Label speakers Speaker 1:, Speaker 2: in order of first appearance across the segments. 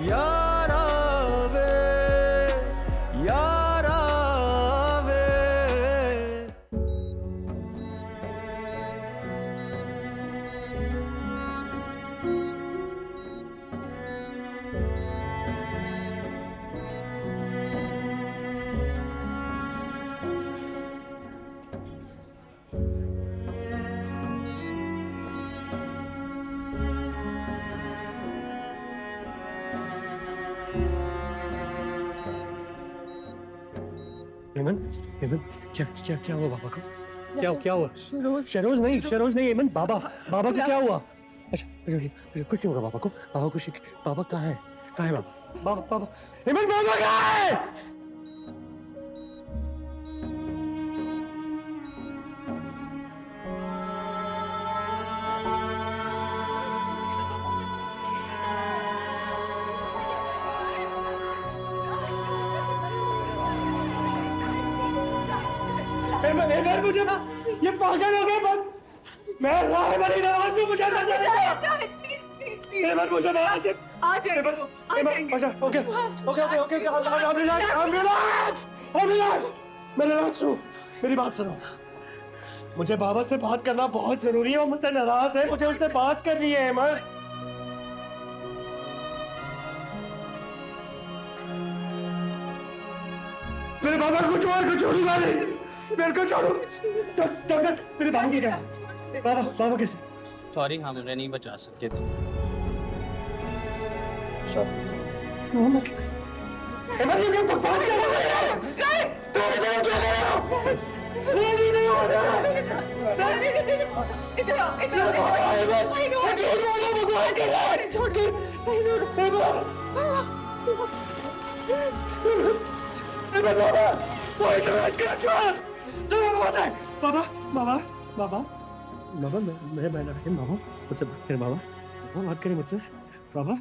Speaker 1: यारा वे यारा वे। हेमन, हेमन, क्या क्या क्या हुआ बाबा को? क्या हुआ? शहरोज नहीं हेमन, बाबा बाबा को क्या हुआ? अच्छा कुछ नहीं होगा बाबा को। बाबा कुछ, बाबा कहाँ है? कहाँ है बाबा? बाबा बाबा हेमन, बाबा कहाँ है? हेमन, हेमन मुझे ये पागल हो गया बंद। मैं राह बड़ी नाराज हूँ, मुझे ना जाने दो। हेमन मुझे वहाँ से
Speaker 2: आ जाएंगे वो, आ जाएंगे।
Speaker 1: अच्छा okay okay okay okay relax relax. मैं रिलैक्स हूँ, मेरी बात सुनो। मुझे बाबा से बात करना बहुत जरूरी है, वो मुझसे नाराज है, मुझे उनसे बात करनी है हेमन। मेरे बाबा को छोड़ूंगा नहीं, मेरे को छोड़ो। डॉक्टर मेरे बाबा को क्या? बाबा कैसे?
Speaker 3: सॉरी, हम उन्हें नहीं बचा सकते थे।
Speaker 1: हेमन ये क्या बकवास कर रहे हो? तुम इधर क्या कर रहे हो? ये नहीं हो रहा।
Speaker 2: इधर आओ, इधर आओ।
Speaker 1: छोड़ दो, बकवास कर रहा है।
Speaker 2: छोड़ दो।
Speaker 1: बाबा वो इधर क्या छोड़? तुम बकवास है। बाबा बाबा बाबा बाबा मैं रहीम बाबा, मुझसे बात करें बाबा। बाबा बात करें मुझसे। बाबा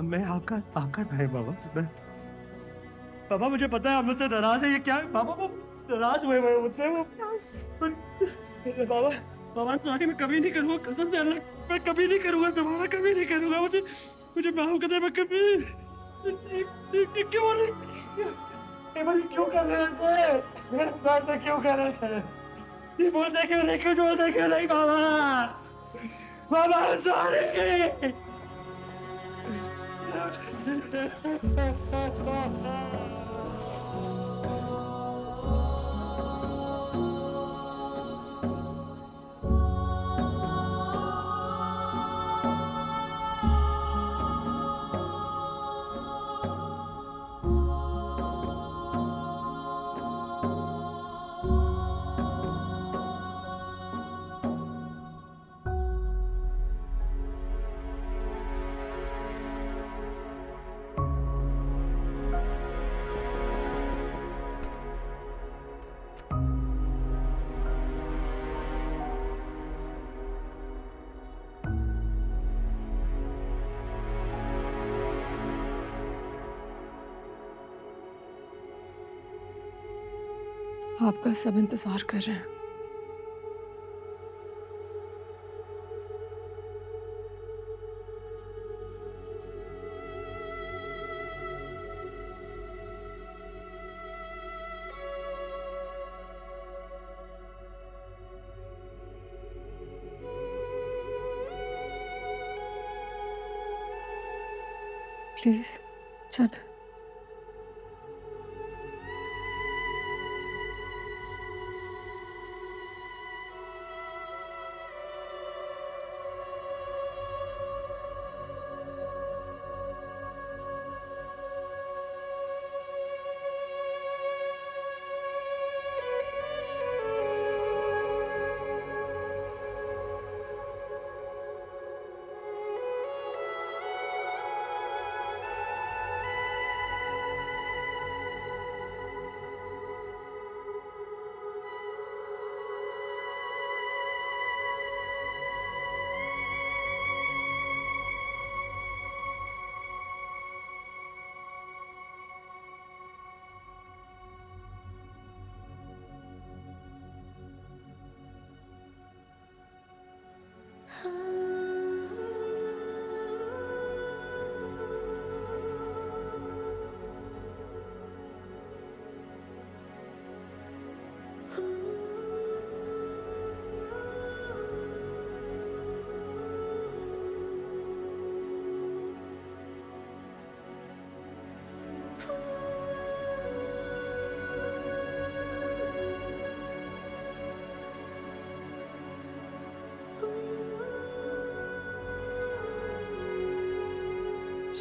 Speaker 1: मैं आपका भाई बाबा। बाबा मुझे पता है आप मुझसे नाराज है, ये क्या है बाबा? वो नाराज हुए मुझसे वो। बाबा सॉरी, मैं कभी नहीं करूँगा, कसम से अल्लाह, मैं कभी नहीं करूँगा दोबारा, कभी नहीं करूँगा। मुझे माफ कर दे, मैं कभी क्यों क्यों कर रहे हैं? मेरे साथ से क्यों कर रहे हैं? ये बोलते क्यों नहीं, क्यों बोलते क्यों नहीं बाबा? बाबा सॉरी।
Speaker 2: आपका सब इंतजार कर रहे हैं। प्लीज चलो।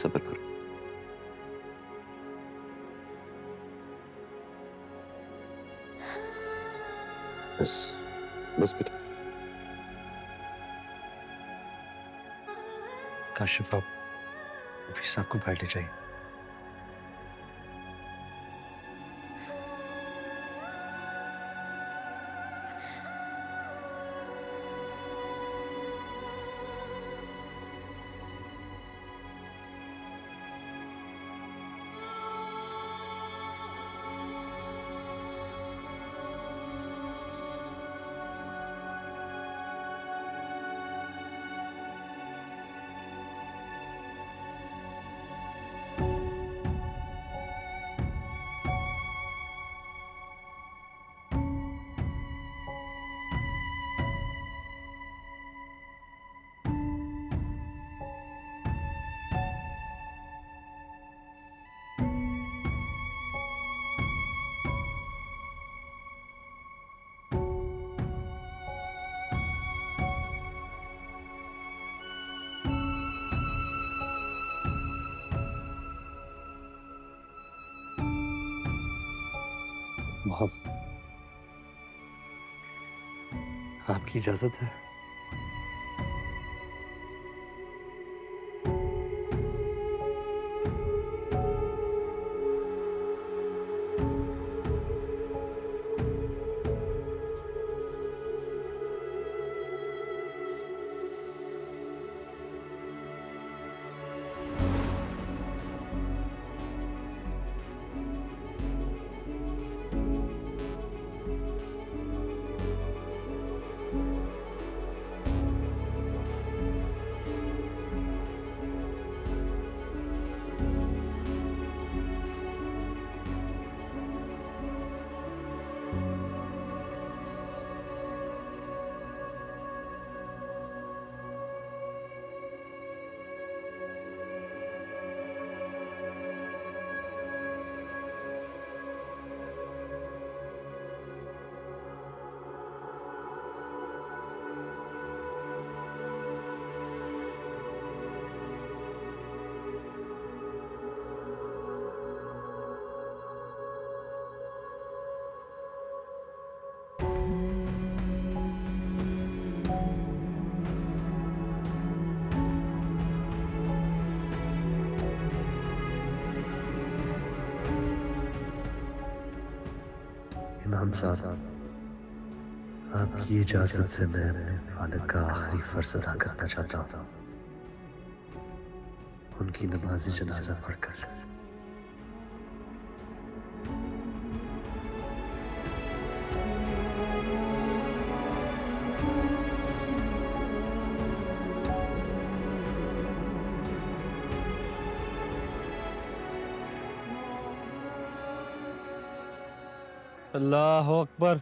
Speaker 4: सब्र करो। बस बस बेटा।
Speaker 5: काशिफ आप ऑफिस आपको बैठे चाहिए। मॉम, आपकी इजाजत है? इमाम साहब, आपकी इजाजत से मैं अपने वालिद का आखिरी फर्ज अदा करना चाहता हूँ, उनकी नमाज जनाजा पढ़कर।
Speaker 1: अल्लाह अकबर।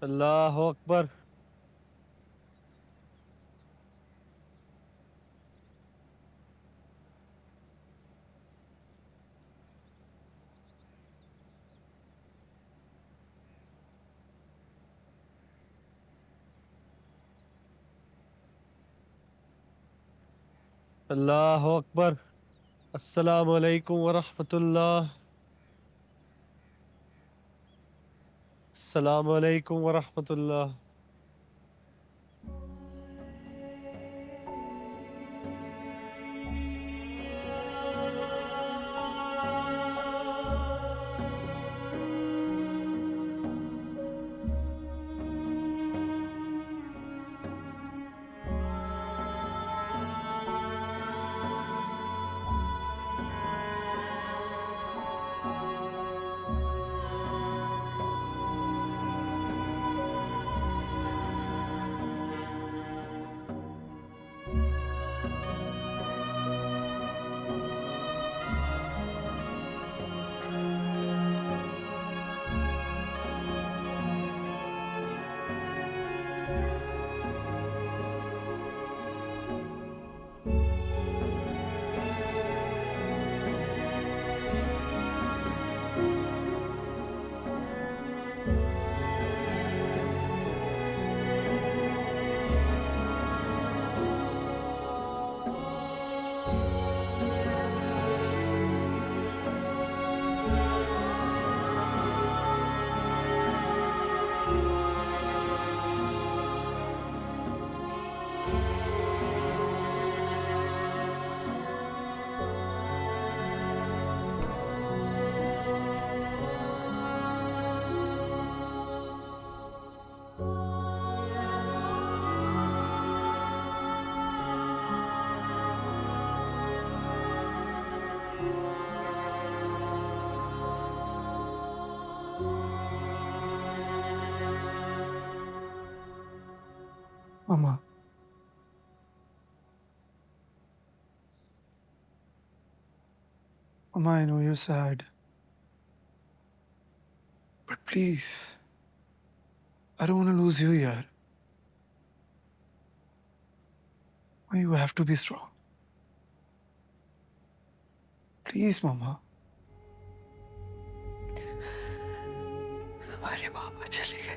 Speaker 1: अल्लाह अकबर। अल्लाह अकबर। अस्सलामु अलैकुम वरहमतुल्लाह। अस्सलामु अलैकुम वरहमतुल्लाह।
Speaker 6: Mama. Mama, I know you're sad. But please, I don't want to lose you here. You have to be strong. Please, Mama.
Speaker 2: तुम्हारे पापा चले गए।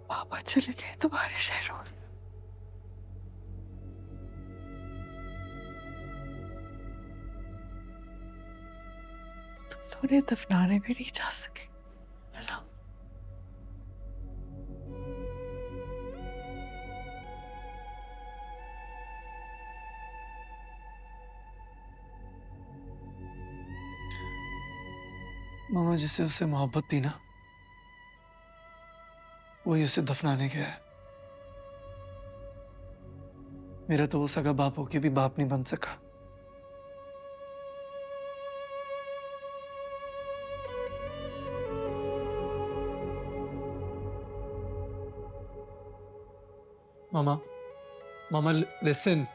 Speaker 2: पापा चले गए तुम्हारे शहरों। तुम तो उन्हें दफनाने भी नहीं जा सके, है ना?
Speaker 6: मामा जिससे उससे मोहब्बत थी ना, वही उसे दफनाने गया है। मेरा तो वो सगा बाप होके भी बाप नहीं बन सका। मामा, मामा, लिसन।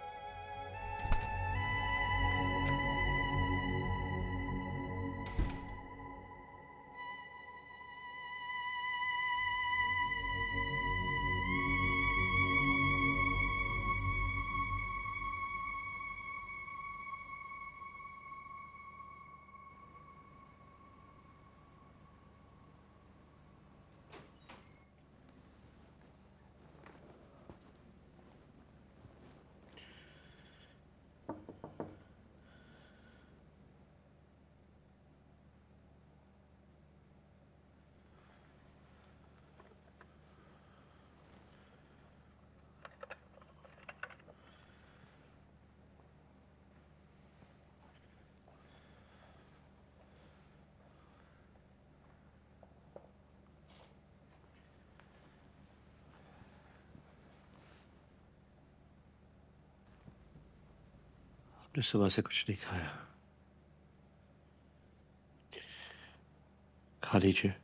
Speaker 5: आपने सुबह से कुछ नहीं खाया, खा लीजिए।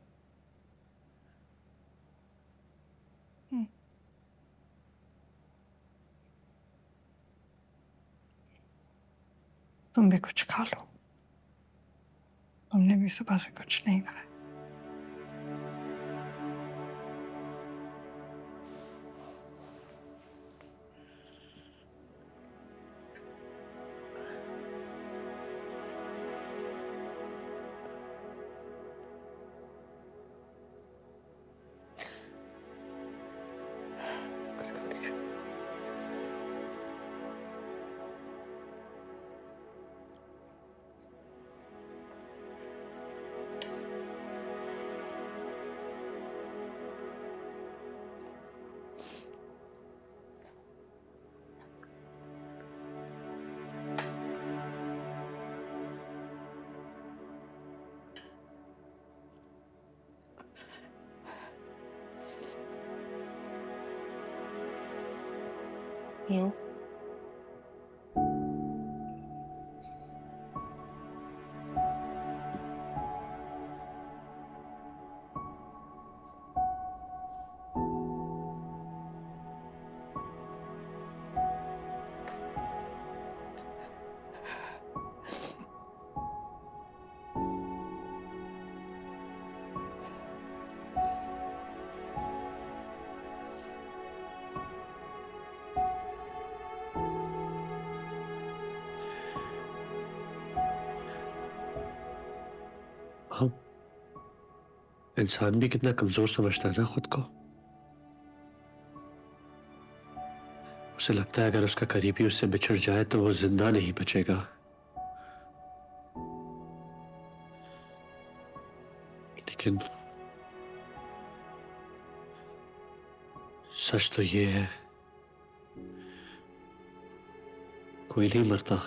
Speaker 2: तुम भी कुछ खा लो। तुमने भी सुबह से कुछ नहीं खाया।
Speaker 5: कुछ खा लीजिए।
Speaker 2: लो।
Speaker 5: हम इंसान भी कितना कमजोर समझता है ना खुद को। उसे लगता है अगर उसका करीबी उससे बिछड़ जाए तो वो जिंदा नहीं बचेगा। लेकिन सच तो ये है, कोई नहीं मरता।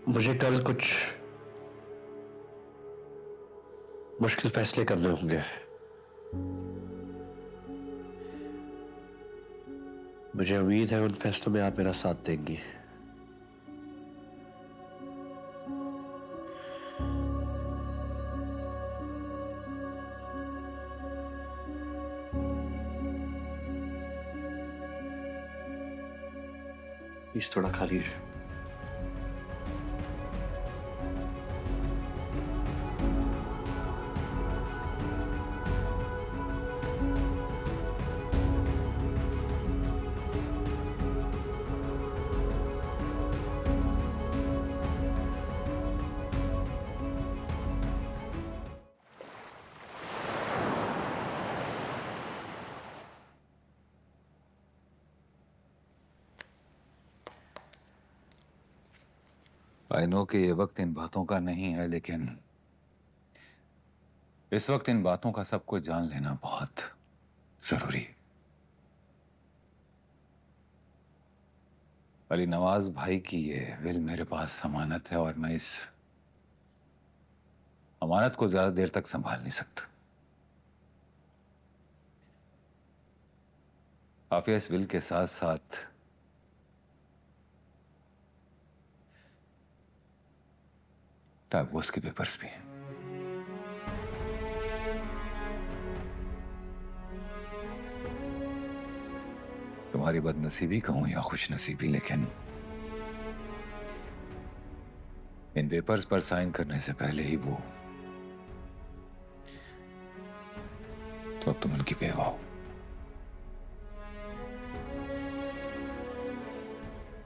Speaker 5: मुझे कल कुछ मुश्किल फैसले करने होंगे। मुझे उम्मीद है उन फैसलों में आप मेरा साथ देंगी। प्लीज थोड़ा खा लीजिए।
Speaker 7: आई नो कि ये वक्त इन बातों का नहीं है, लेकिन इस वक्त इन बातों का सबको जान लेना बहुत जरूरी है। अली नवाज भाई की ये विल मेरे पास अमानत है और मैं इस अमानत को ज्यादा देर तक संभाल नहीं सकता। आफिया, इस विल के साथ साथ डाइवोर्स के पेपर्स भी हैं। तुम्हारी बदनसीबी कहूं या खुशनसीबी, लेकिन इन पेपर्स पर साइन करने से पहले ही वो तो अब तुम उनकी बेवा हो।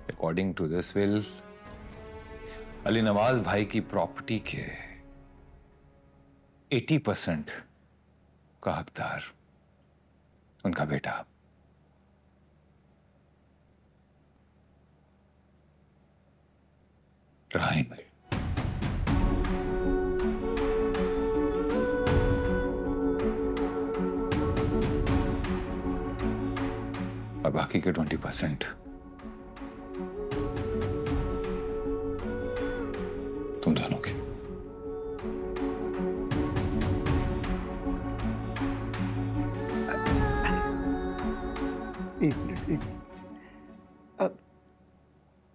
Speaker 7: According to this will, Ali Nawaz भाई की प्रॉपर्टी के 80% का हकदार उनका बेटा राहिम है। और बाकी के 20% तुम दोनों के।
Speaker 6: एक मिनट।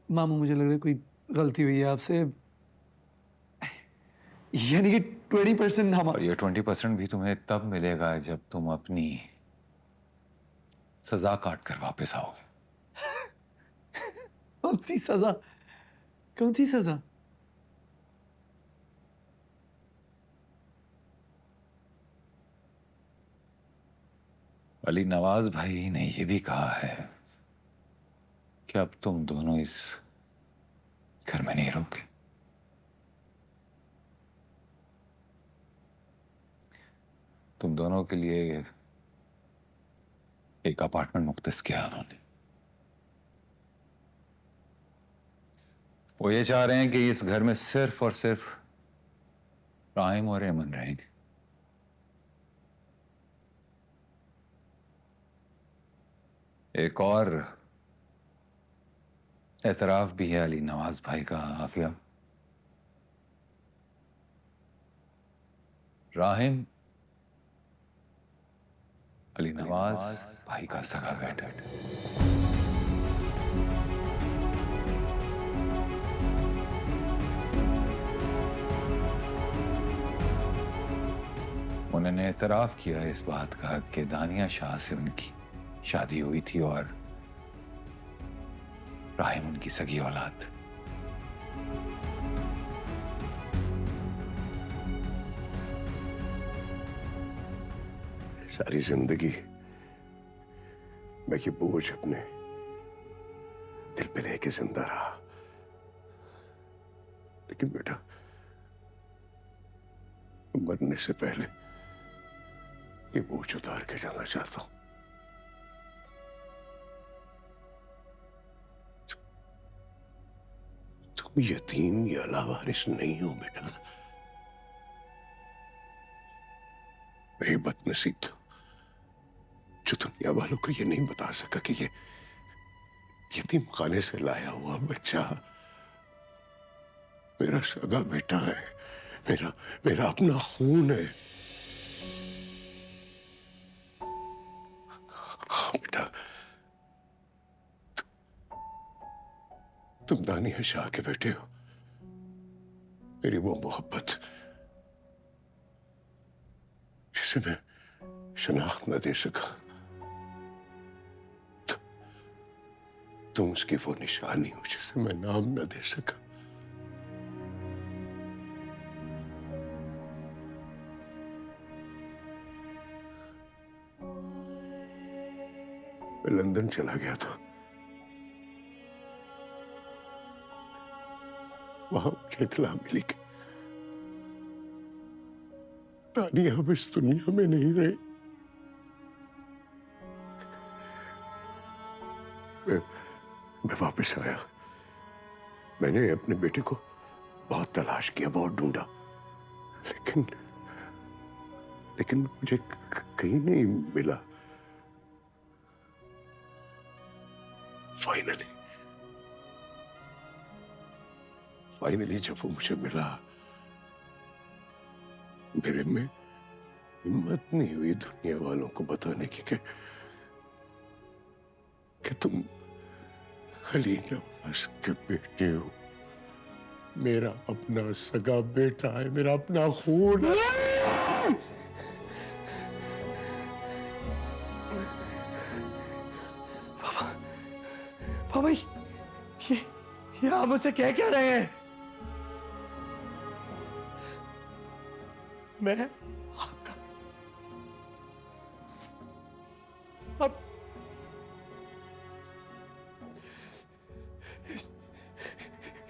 Speaker 6: मामू, मुझे लग रहा है कोई गलती हुई है आपसे। यानी कि 20% हम।
Speaker 7: और ये 20% भी तुम्हें तब मिलेगा जब तुम अपनी सजा काट कर वापस आओगे।
Speaker 6: कौन सी सजा? कौन सी सजा?
Speaker 7: अली नवाज भाई ने यह भी कहा है कि अब तुम दोनों इस घर में नहीं रहोगे। तुम दोनों के लिए एक अपार्टमेंट मुख्तस किया उन्होंने। वो ये चाह रहे हैं कि इस घर में सिर्फ और सिर्फ राहिम और एमन रहेंगे। एक और एतराफ भी है अली नवाज भाई का, आफिया। राहिम अली नवाज भाई का सगा बेटा है। उन्होंने एतराफ किया इस बात का कि दानिया शाह से उनकी शादी हुई थी और राहिम उनकी सगी औलाद।
Speaker 8: सारी जिंदगी मैं ये बोझ अपने दिल पे लेके जिंदा रहा, लेकिन बेटा मरने से पहले ये बोझ उतार के जाना चाहता हूं। तुम यतीम या लावारिस नहीं हो बेटा। मैं बदनसीब था जो दुनिया वालों को ये नहीं बता सका कि ये यतीम खाने से लाया हुआ बच्चा मेरा सगा बेटा है, मेरा मेरा अपना खून है। हाँ बेटा, तुम दानिया शाह के बेटे हो। मेरी वो मोहब्बत जिसे मैं शनाख्त न दे सका, तुम उसकी वो निशानी हो जिसे मैं नाम न दे सका। मैं लंदन चला गया था। वहां मुझे इत्तला मिली कि तानिया अब इस दुनिया में नहीं रही। मैं वापस आया। मैंने अपने बेटे को बहुत तलाश किया, बहुत ढूंढा, लेकिन मुझे कहीं नहीं मिला। फाइनली जब वो मुझे मिला, मेरे में हिम्मत नहीं हुई दुनिया वालों को बताने की कि तुम अली नवाज के बेटे हो। मेरा अपना सगा बेटा है, मेरा अपना खून है।
Speaker 1: पापा, ये आप मुझसे क्या रहे हैं? मैं आपका अब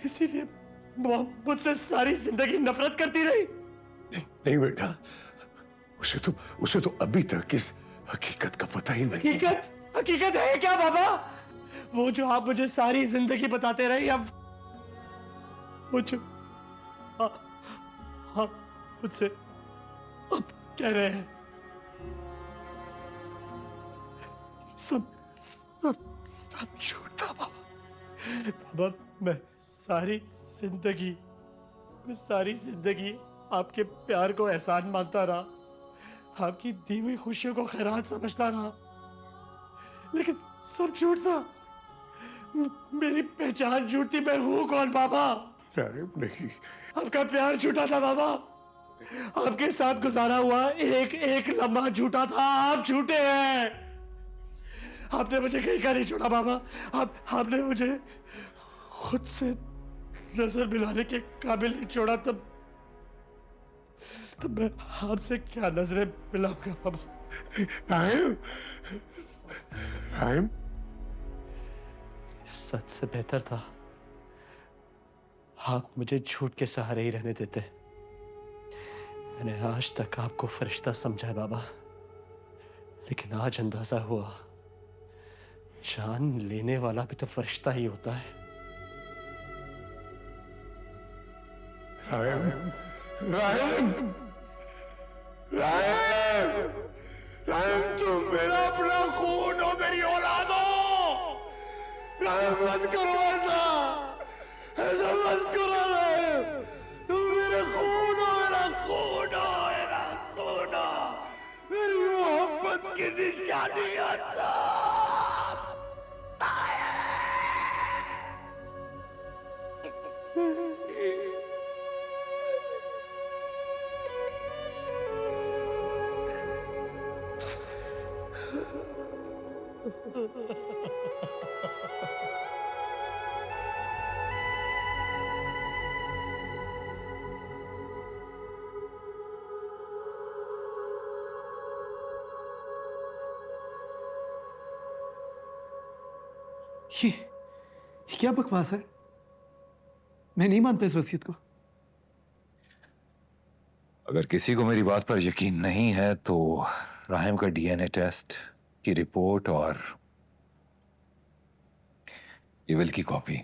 Speaker 1: इसीलिए मुझसे सारी जिंदगी नफरत करती रही?
Speaker 8: नहीं बेटा, उसे तो अभी तक इस हकीकत का पता ही नहीं।
Speaker 1: हकीकत है क्या बाबा? वो जो आप मुझे सारी जिंदगी बताते रहे, अब वो जो आप मुझसे अब कह रहे हैं, सब झूठ था बाबा। मैं सारी जिंदगी आपके प्यार को एहसान मानता रहा, आपकी दी हुई खुशियों को खैरात समझता रहा, लेकिन सब झूठ था। मेरी पहचान झूठ थी। मैं हूं कौन बाबा?
Speaker 8: नहीं,
Speaker 1: आपका प्यार झूठा था बाबा। आपके साथ गुजारा हुआ एक लम्हा झूठा था। आप झूठे हैं। आपने मुझे कहीं का नहीं छोड़ा बाबा। आपने मुझे खुद से नजर मिलाने के काबिल नहीं छोड़ा। तब मैं आपसे क्या नजरें मिलाऊंगा बाबा?
Speaker 8: राहिम,
Speaker 1: सच से बेहतर था आप मुझे झूठ के सहारे ही रहने देते। मैंने आज तक आपको फरिश्ता समझा है बाबा, लेकिन आज अंदाजा हुआ जान लेने वाला भी तो फरिश्ता ही होता है।
Speaker 8: राहिम, राहिम, राहिम, राहिम, तुम मेरा अपना खून हो, मेरी औलाद हो। राहिम, मत करो ऐसा मत करो राहिम। तुम मेरे खून हो, मेरा खून हो, मेरा खून हो, मेरी मोहब्बत की निशानी आता।
Speaker 6: ये क्या बकवास है? मैं नहीं मानता इस वसीयत को।
Speaker 7: अगर किसी को मेरी बात पर यकीन नहीं है तो राहिम का डीएनए टेस्ट की रिपोर्ट और ये विल की कॉपी,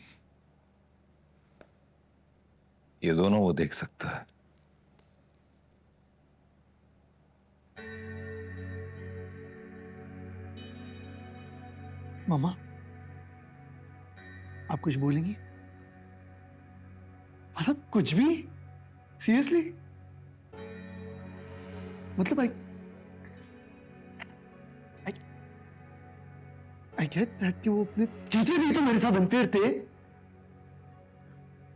Speaker 7: ये दोनों वो देख सकता है।
Speaker 6: मामा, आप कुछ बोलेंगी? मतलब कुछ भी? सीरियसली? मतलब आई गेट दैट कि वो अपने जीते थे तो मेरे साथ अनफेयर थे,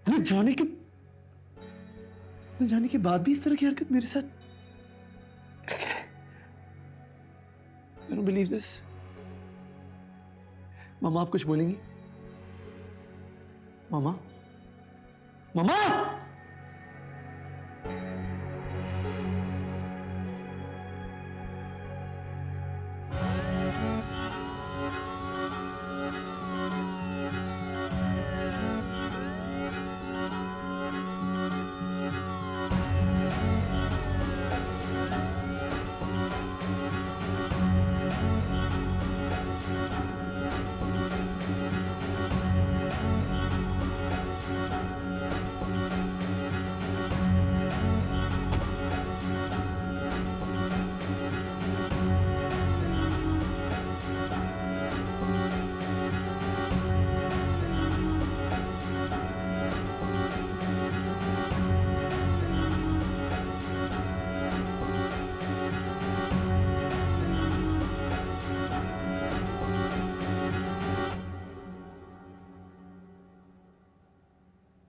Speaker 6: मैंने जाने के बाद भी इस तरह की हरकत मेरे साथ। I don't believe this. मामा आप कुछ बोलेंगी? मामा? मामा?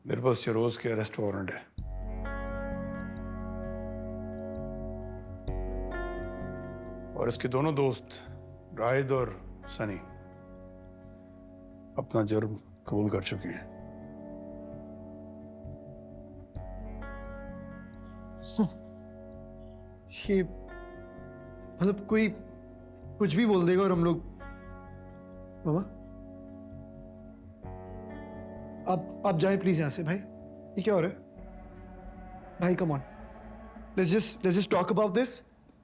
Speaker 8: मेरे पास चरोज के अरेस्ट वारंट है। और इसके दोनों दोस्त राहिद और सनी अपना जुर्म कबूल कर चुके हैं।
Speaker 6: ये मतलब कोई कुछ भी बोल देगा और हम लोग। मामा आप जाएं प्लीज यहां से। भाई ये क्या हो रहा है? भाई come on, let's just talk about this.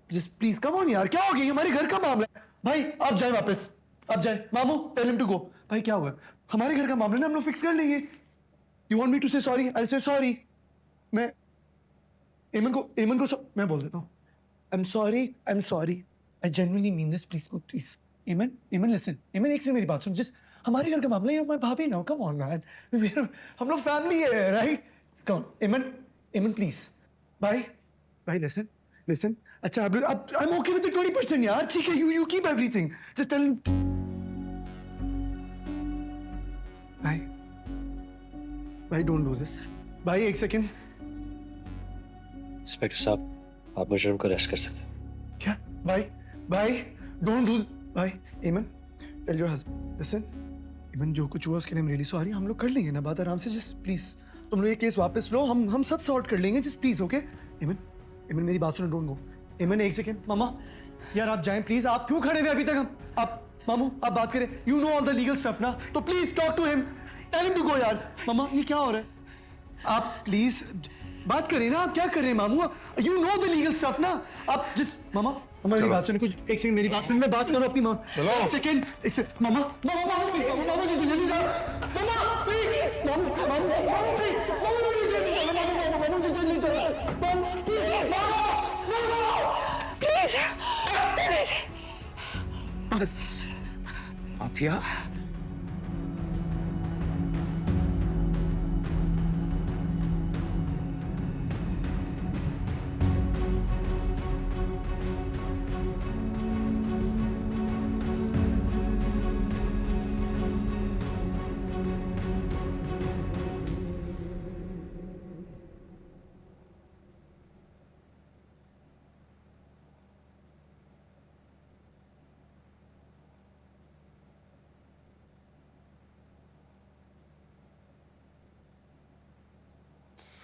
Speaker 6: Just please come on यार, क्या हो गया? हमारे घर का मामला है। भाई आप जाएं वापस, आप जाएं। मामू टेल हिम टू गो। भाई क्या हुआ? हमारे घर का मामला ना, हम लोग फिक्स कर लेंगे। यू वांट मी टू से सॉरी? आई से सॉरी। मैं एमन को मैं बोल देता हूँ। I am sorry. I genuinely mean this. Please एमन लिसन। एमन एक से मेरी बात सुन। जस्ट हमारे घर का मामला है, मैं भाभी ना। कम ऑन मैन, हम लोग फैमिली है, राइट? कम एमन प्लीज। भाई लिसन। अच्छा आप I am okay with the 20% यार, ठीक है। You keep everything. Just tell भाई डोंट डू दिस। भाई एक सेकंड।
Speaker 5: इंस्पेक्टर साहब, आप मुजरिम को अरेस्ट कर सकते हैं।
Speaker 6: क्या? भाई डोंट डू। भाई एमन टेल योर हस्बैंड। लिसन एमन, जो कुछ हुआ उसके लिए आई एम रियली सॉरी। हम लोग कर लेंगे ना बात आराम से। जस्ट प्लीज तुम लोग ये केस वापस लो, हम सब सॉर्ट कर लेंगे। Just please okay? एमन मेरी बात सुनो, डोंट गो। एमन एक सेकंड। मामा यार आप जाएं प्लीज। आप क्यों खड़े हुए अभी तक? आप मामू आप बात करें। You know all the legal stuff ना, तो please talk to him, tell him to go यार। मामा ये क्या हो रहा है? आप प्लीज बात करें ना। आप क्या कर रहे हैं मामू? You know the legal stuff ना। आप जस्ट मामा मेरी बात सुनिए। कुछ एक सेकंड मेरी बात सुनिए। मैं बात करूं अपनी माँ। एक सेकंड। Mama please. मामा जी जल्दी जाओ। मामा प्लीज। Mama please. मामा जी जल्दी जाओ।
Speaker 1: बस माफिया।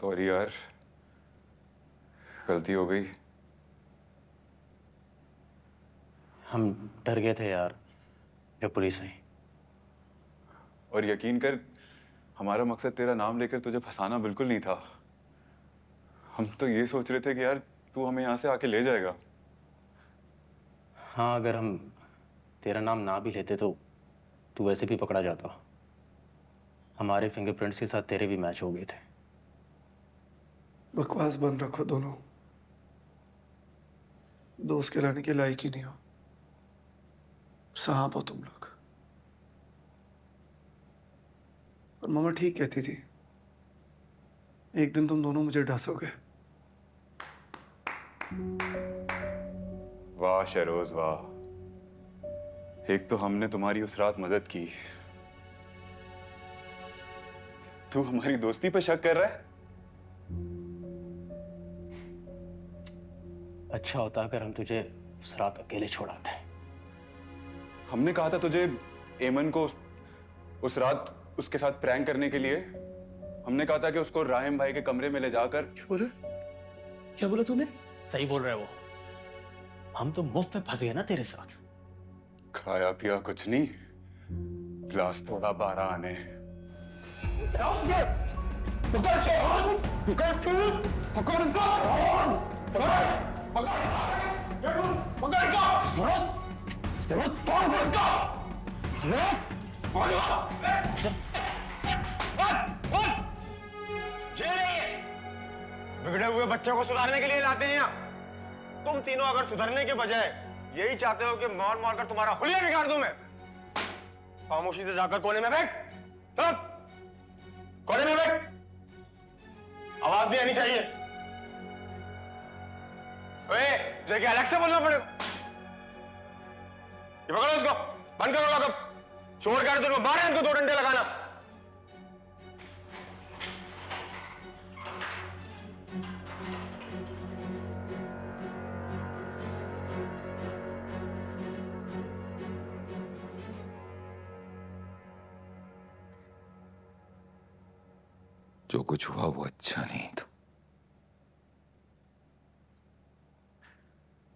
Speaker 7: सॉरी यार, गलती हो गई।
Speaker 3: हम डर गए थे यार जब पुलिस आई।
Speaker 7: और यकीन कर, हमारा मकसद तेरा नाम लेकर तुझे फंसाना बिल्कुल नहीं था। हम तो ये सोच रहे थे कि यार तू हमें यहाँ से आके ले जाएगा।
Speaker 3: हाँ, अगर हम तेरा नाम ना भी लेते तो तू वैसे भी पकड़ा जाता। हमारे फिंगरप्रिंट्स के साथ तेरे भी मैच हो गए थे।
Speaker 6: बकवास बंद रखो दोनों। दोस्त कहलाने के लायक ही नहीं हो। साहब हो तुम लोग। और मामा ठीक कहती थी, एक दिन तुम दोनों मुझे ढांसोगे।
Speaker 7: वाह शहरोज वाह, एक तो हमने तुम्हारी उस रात मदद की, तू हमारी दोस्ती पे शक कर रहा है?
Speaker 3: अच्छा होता अगर हम तुझे उस रात अकेले छोड़ाते।
Speaker 7: हमने कहा था तुझे एमन को उस रात उसके साथ प्रैंक करने के लिए। हमने कहा था कि उसको राहिम भाई के कमरे में ले जाकर।
Speaker 1: क्या बोला तूने?
Speaker 3: सही बोल रहे वो। हम तो मुफ्त में फंस गए ना तेरे साथ।
Speaker 7: खाया पिया कुछ नहीं, ग्लास थोड़ा बारह आने।
Speaker 8: बिगड़े हुए बच्चों को सुधारने के लिए लाते हैं यहाँ। तुम तीनों अगर सुधरने के बजाय यही चाहते हो कि मार मार कर तुम्हारा हुलिया बिगाड़ दूं मैं, खामोशी से जाकर कोने में बैठ। चल कोने में बैठ, आवाज नहीं आनी चाहिए। ओए देखिए अलग से बोलना पड़ेगा। ये पकड़ो उसको, बंद करो लॉकअप, छोड़ कर तुम बाहर इनको 2 डंडे लगाना।
Speaker 9: जो कुछ हुआ वो अच्छा नहीं था।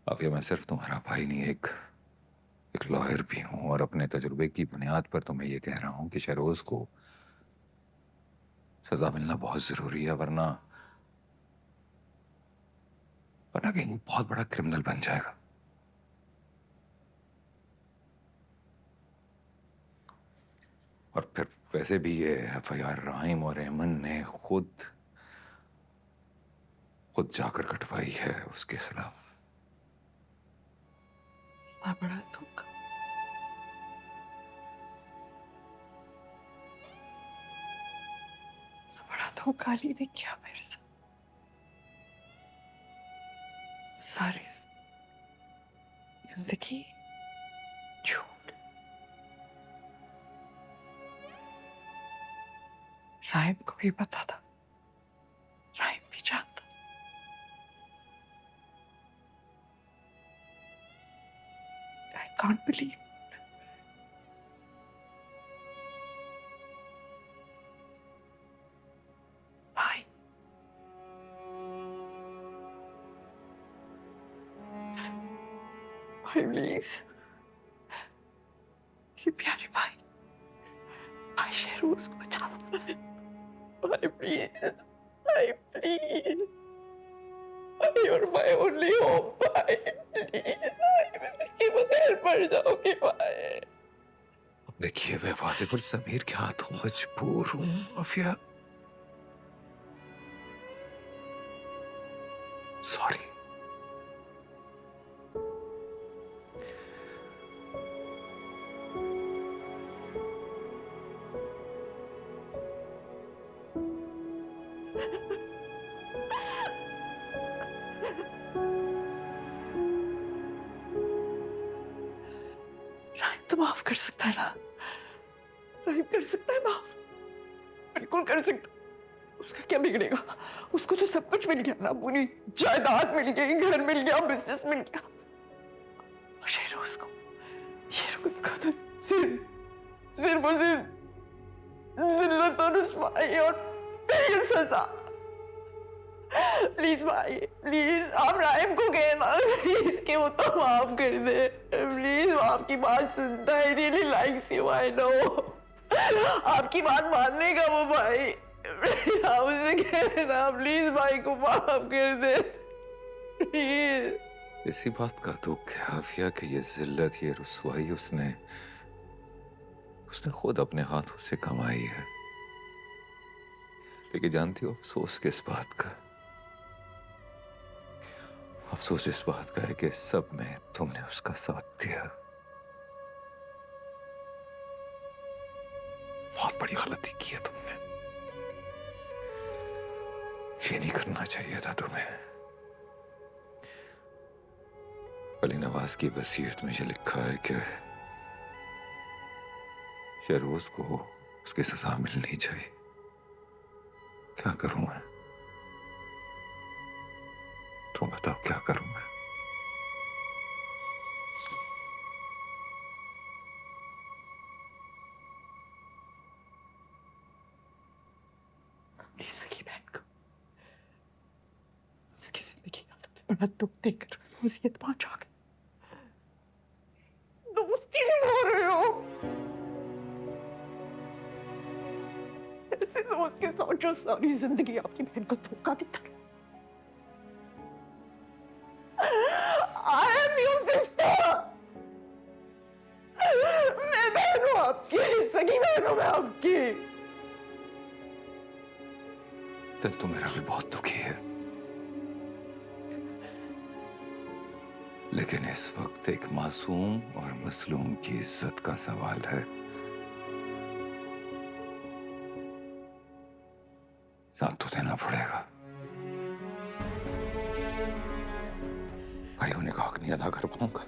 Speaker 9: अब ये मैं सिर्फ तुम्हारा भाई नहीं, एक लॉयर भी हूं, और अपने तजुर्बे की बुनियाद पर तुम्हें ये कह रहा हूं कि शहरोज को सजा मिलना बहुत जरूरी है, वरना कहीं बहुत बड़ा क्रिमिनल बन जाएगा। और फिर वैसे भी ये FIR राहिम और एमन ने खुद जाकर कटवाई है उसके खिलाफ।
Speaker 2: इतना बड़ा धोखा, इतना बड़ा धोखा अली ने किया मेरे साथ। सारी जिंदगी झूठ। राहिम को भी पता था, राहिम भी जानता। I can't believe. भाई, भाई प्लीज, ये प्यारे भाई, भाई शेरोज को बचाओ। भाई प्लीज, भाई प्लीज, भाई और my only hope, भाई प्लीज, भाई मैं इसके बगैर मर जाऊंगी भाई।
Speaker 9: देखिए मैं वादे पर समीर के हाथों मजबूर हूं अफिया। सॉरी।
Speaker 2: राहिम तो माफ कर सकता है ना? राहिम कर सकता है माफ, बिल्कुल कर सकता। उसका क्या बिगड़ेगा? उसको तो सब कुछ मिल गया ना, पूरी जायदाद मिल गई, घर मिल गया, बिजनेस मिल गया। और शेरोज को तो सिर्फ जिल्लत और रुसवाई और ये सजा। प्लीज भाई, प्लीज आप राहिम को कहना प्लीज कि वो तो माफ कर दे। प्लीज वो आपकी बात सुनता है, really likes you, I know. आपकी बात मानेगा वो भाई। आप उसे कहना प्लीज भाई को माफ कर दे, प्लीज।
Speaker 9: इसी बात का दुख है आफिया कि ये जिल्लत, ये रुसवाई उसने खुद अपने हाथों से कमाई है। लेकिन जानती हो अफसोस किस बात का? अफसोस इस बात का है कि सब में तुमने उसका साथ दिया। बहुत बड़ी गलती की है तुमने, ये नहीं करना चाहिए था तुम्हें। अली नवाज की वसीयत में ये लिखा है कि शहरोज को उसकी सजा मिलनी चाहिए। क्या करूं मैं? तुम बताओ क्या करूं मैं?
Speaker 2: अपनी सगी बहन को उसकी जिंदगी का सबसे बड़ा दुख देकर वसीयत पहुंचा गए। दोस्ती निभा रहे हो, ऐसे दोस्त के साथ जो सारी जिंदगी आपकी बहन को धोखा देता रहा। I am your sister. मैं बहन हूँ आपकी, सगी बहन हूँ मैं आपकी।
Speaker 9: दिल तो मेरा भी बहुत दुखी है, लेकिन इस वक्त एक मासूम और मसलूम की इज्जत का सवाल है। साथ तो देना पड़ेगा। भाइयों ने का हक नहीं अदा कर पाऊंगा।